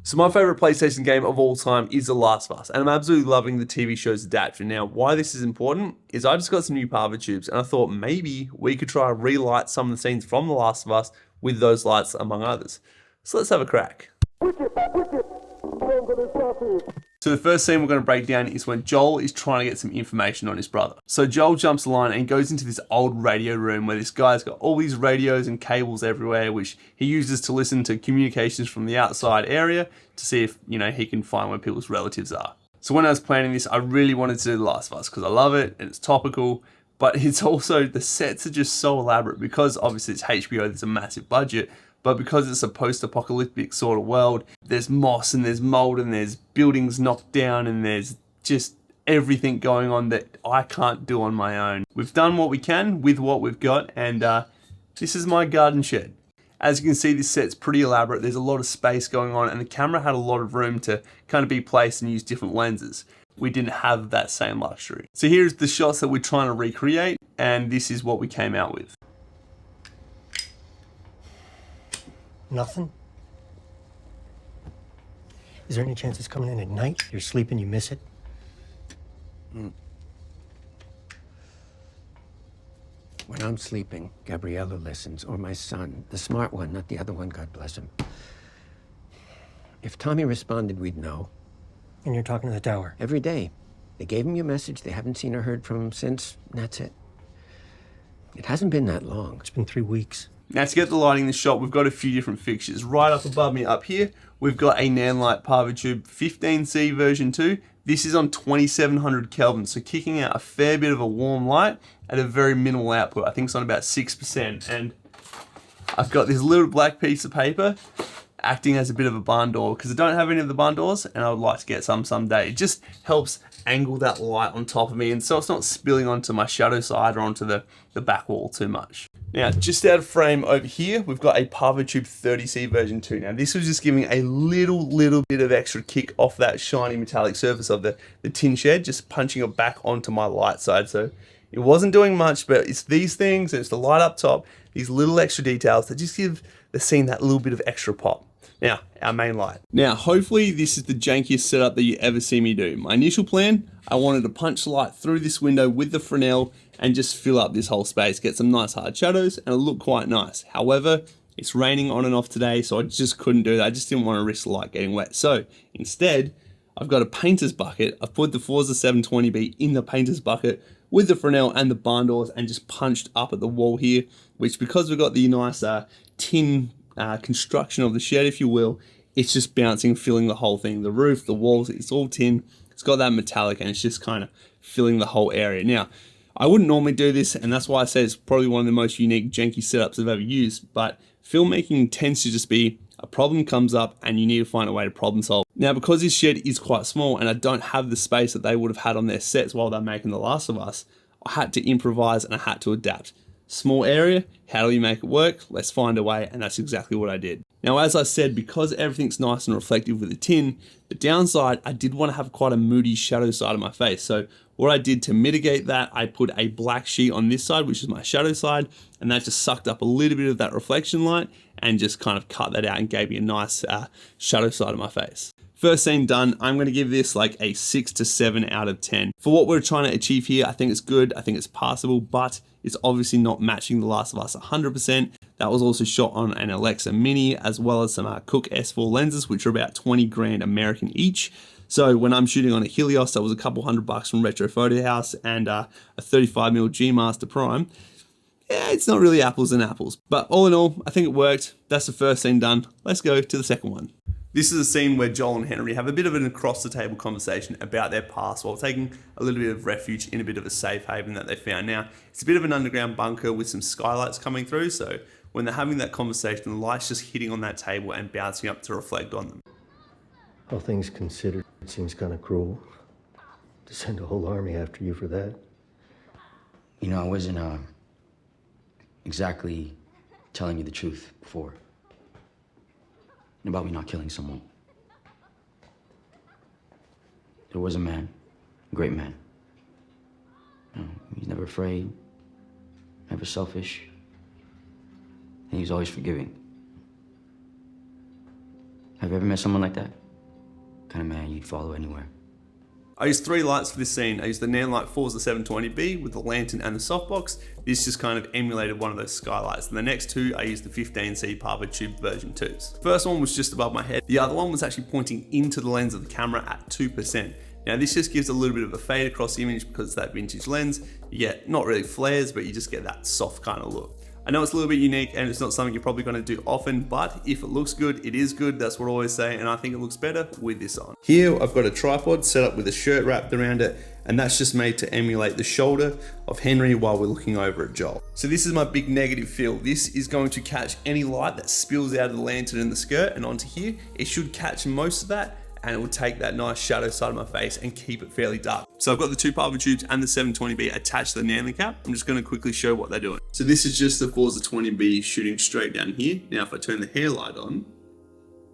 So my favorite PlayStation game of all time is The Last of Us, and I'm absolutely loving the TV show's adaptation. Now, why this is important is I just got some new pavotubes, and I thought maybe we could try and relight some of the scenes from The Last of Us with those lights, among others. So let's have a crack. So the first scene we're going to break down is when Joel is trying to get some information on his brother. So Joel jumps the line and goes into this old radio room where this guy's got all these radios and cables everywhere, which he uses to listen to communications from the outside area to see if, he can find where people's relatives are. So when I was planning this, I really wanted to do The Last of Us because I love it and it's topical, but it's also, the sets are just so elaborate because obviously it's HBO, there's a massive budget. But because it's a post-apocalyptic sort of world, there's moss and there's mold and there's buildings knocked down and there's just everything going on that I can't do on my own. We've done what we can with what we've got, and this is my garden shed. As you can see, this set's pretty elaborate. There's a lot of space going on, and the camera had a lot of room to kind of be placed and use different lenses. We didn't have that same luxury. So here's the shots that we're trying to recreate, and this is what we came out with. Nothing? Is there any chance it's coming in at night? You're sleeping, you miss it? When I'm sleeping, Gabriella listens, or my son, the smart one, not the other one, God bless him. If Tommy responded, we'd know. And you're talking to the tower? Every day. They gave him your message, they haven't seen or heard from him since, and that's it. It hasn't been that long. It's been 3 weeks. Now to get the lighting in the shot, we've got a few different fixtures. Right up above me up here, we've got a Nanlite pavotube 15C version 2. This is on 2700 Kelvin, so kicking out a fair bit of a warm light at a very minimal output. I think it's on about 6%. And I've got this little black piece of paper acting as a bit of a barn door because I don't have any of the barn doors and I would like to get some someday. It just helps angle that light on top of me, and so it's not spilling onto my shadow side or onto the back wall too much. Now, just out of frame over here, we've got a pavotube 30C version 2. Now, this was just giving a little bit of extra kick off that shiny metallic surface of the tin shed, just punching it back onto my light side. So it wasn't doing much, but it's these things, and it's the light up top, these little extra details that just give the scene that little bit of extra pop. Now, our main light. Now, hopefully this is the jankiest setup that you ever see me do. My initial plan, I wanted to punch the light through this window with the Fresnel and just fill up this whole space, get some nice hard shadows, and it'll look quite nice. However, it's raining on and off today, so I just couldn't do that. I just didn't want to risk the light getting wet. So instead, I've got a painter's bucket. I've put the Forza 720B in the painter's bucket with the Fresnel and the barn doors and just punched up at the wall here, which because we've got the nice tin construction of the shed, if you will, it's just bouncing, filling the whole thing. The roof, the walls, it's all tin. It's got that metallic and it's just kind of filling the whole area. Now, I wouldn't normally do this, and that's why I say it's probably one of the most unique janky setups I've ever used, but filmmaking tends to just be a problem comes up and you need to find a way to problem solve. Now, because this shed is quite small and I don't have the space that they would have had on their sets while they're making The Last of Us, I had to improvise and I had to adapt. Small area, how do we make it work? Let's find a way, and that's exactly what I did. Now, as I said, because everything's nice and reflective with the tin, the downside, I did want to have quite a moody shadow side of my face. So what I did to mitigate that, I put a black sheet on this side, which is my shadow side, and that just sucked up a little bit of that reflection light and just kind of cut that out and gave me a nice shadow side of my face. First scene done, I'm going to give this like a 6 to 7 out of 10. For what we're trying to achieve here, I think it's good, I think it's passable, but it's obviously not matching The Last of Us 100%. That was also shot on an Alexa Mini, as well as some Cooke S4 lenses, which are about 20 grand American each. So when I'm shooting on a Helios, that was a couple $100 from Retro Photo House and a 35mm G Master Prime. Yeah, it's not really apples and apples, but all in all, I think it worked. That's the first scene done. Let's go to the second one. This is a scene where Joel and Henry have a bit of an across-the-table conversation about their past while taking a little bit of refuge in a bit of a safe haven that they found. Now, it's a bit of an underground bunker with some skylights coming through, so when they're having that conversation, the light's just hitting on that table and bouncing up to reflect on them. All things considered, it seems kind of cruel to send a whole army after you for that. You know, I wasn't exactly telling you the truth before about me not killing someone. There was a man, a great man. You know, he's never afraid, never selfish, and he's always forgiving. Have you ever met someone like that? Kind of man you'd follow anywhere. I used 3 lights for this scene. I used the Nanlite Forza 720B with the lantern and the softbox. This just kind of emulated one of those skylights. And the next 2, I used the 15C pavotube version 2s. The first one was just above my head. The other one was actually pointing into the lens of the camera at 2%. Now this just gives a little bit of a fade across the image because it's that vintage lens. You get not really flares, but you just get that soft kind of look. I know it's a little bit unique and it's not something you're probably going to do often, but if it looks good, it is good. That's what I always say, and I think it looks better with this on. Here I've got a tripod set up with a shirt wrapped around it, and that's just made to emulate the shoulder of Henry while we're looking over at Joel. So this is my big negative fill. This is going to catch any light that spills out of the lantern and the skirt and onto here. It should catch most of that, and it will take that nice shadow side of my face and keep it fairly dark. So I've got the 2 pavotubes and the 720B attached to the Nanlite cap. I'm just gonna quickly show what they're doing. So this is just the Forza 20B shooting straight down here. Now if I turn the hair light on,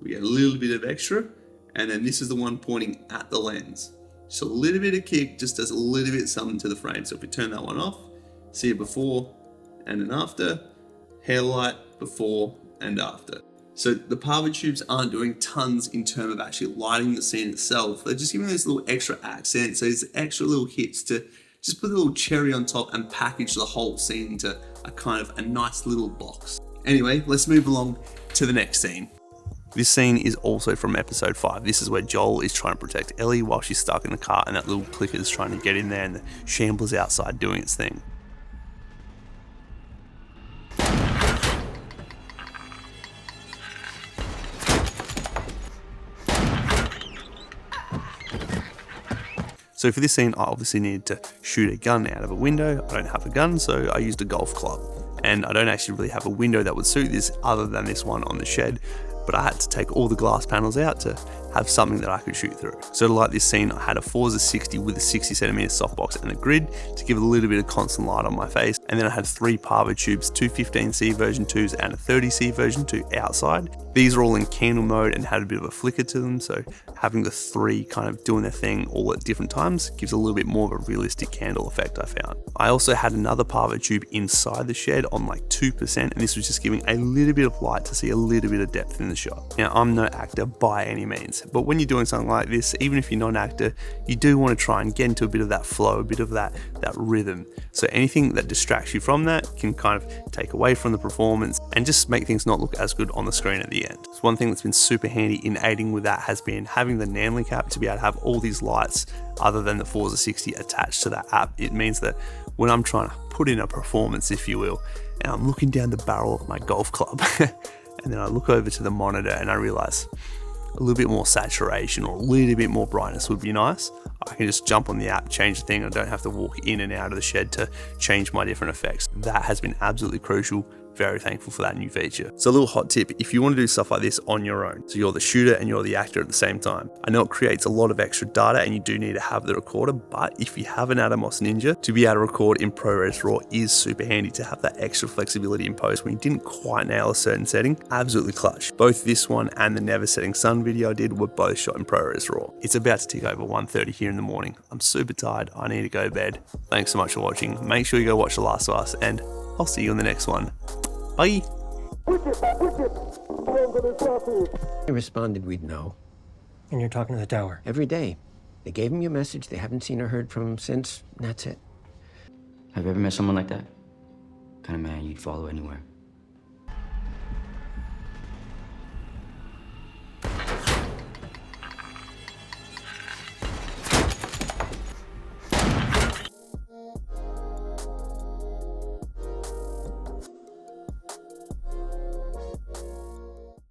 we get a little bit of extra, and then this is the one pointing at the lens. Just a little bit of kick, just does a little bit something to the frame. So if we turn that one off, see it before and an after, hair light before and after. So the pavotubes aren't doing tons in terms of actually lighting the scene itself. They're just giving those little extra accents, so these extra little hits to just put a little cherry on top and package the whole scene into a kind of a nice little box. Anyway, let's move along to the next scene. This scene is also from episode 5. This is where Joel is trying to protect Ellie while she's stuck in the car, and that little clicker is trying to get in there, and the shambler's outside doing its thing. So for this scene, I obviously needed to shoot a gun out of a window. I don't have a gun, so I used a golf club. And I don't actually really have a window that would suit this other than this one on the shed, but I had to take all the glass panels out to have something that I could shoot through. So to light this scene, I had a Forza 60 with a 60cm softbox and a grid to give a little bit of constant light on my face. And then I had 3 pavotubes, 2 15C version 2s and a 30C version 2 outside. These are all in candle mode and had a bit of a flicker to them, so having the 3 kind of doing their thing all at different times gives a little bit more of a realistic candle effect, I found. I also had another pavotube inside the shed on like 2%, and this was just giving a little bit of light to see a little bit of depth in the shot. Now, I'm no actor by any means, but when you're doing something like this, even if you're not an actor, you do want to try and get into a bit of that flow, a bit of that rhythm. So anything that distracts you from that can kind of take away from the performance and just make things not look as good on the screen at the end. So one thing that's been super handy in aiding with that has been having the Nanlite cap to be able to have all these lights other than the Forza 60 attached to that app. It means that when I'm trying to put in a performance, if you will, and I'm looking down the barrel of my golf club and then I look over to the monitor and I realize a little bit more saturation or a little bit more brightness would be nice. I can just jump on the app, change the thing. I don't have to walk in and out of the shed to change my different effects. That has been absolutely crucial. Very thankful for that new feature. So a little hot tip, if you want to do stuff like this on your own, so you're the shooter and you're the actor at the same time. I know it creates a lot of extra data and you do need to have the recorder, but if you have an Atomos Ninja, to be able to record in ProRes RAW is super handy to have that extra flexibility in post when you didn't quite nail a certain setting. Absolutely clutch. Both this one and the Never Setting Sun video I did were both shot in ProRes RAW. It's about to tick over 1:30 here in the morning. I'm super tired. I need to go to bed. Thanks so much for watching. Make sure you go watch The Last of Us, and I'll see you in the next one. Bye. They responded we'd know. And you're talking to the tower. Every day. They gave him your message. They haven't seen or heard from him since. And that's it. Have you ever met someone like that? Kind of man you'd follow anywhere.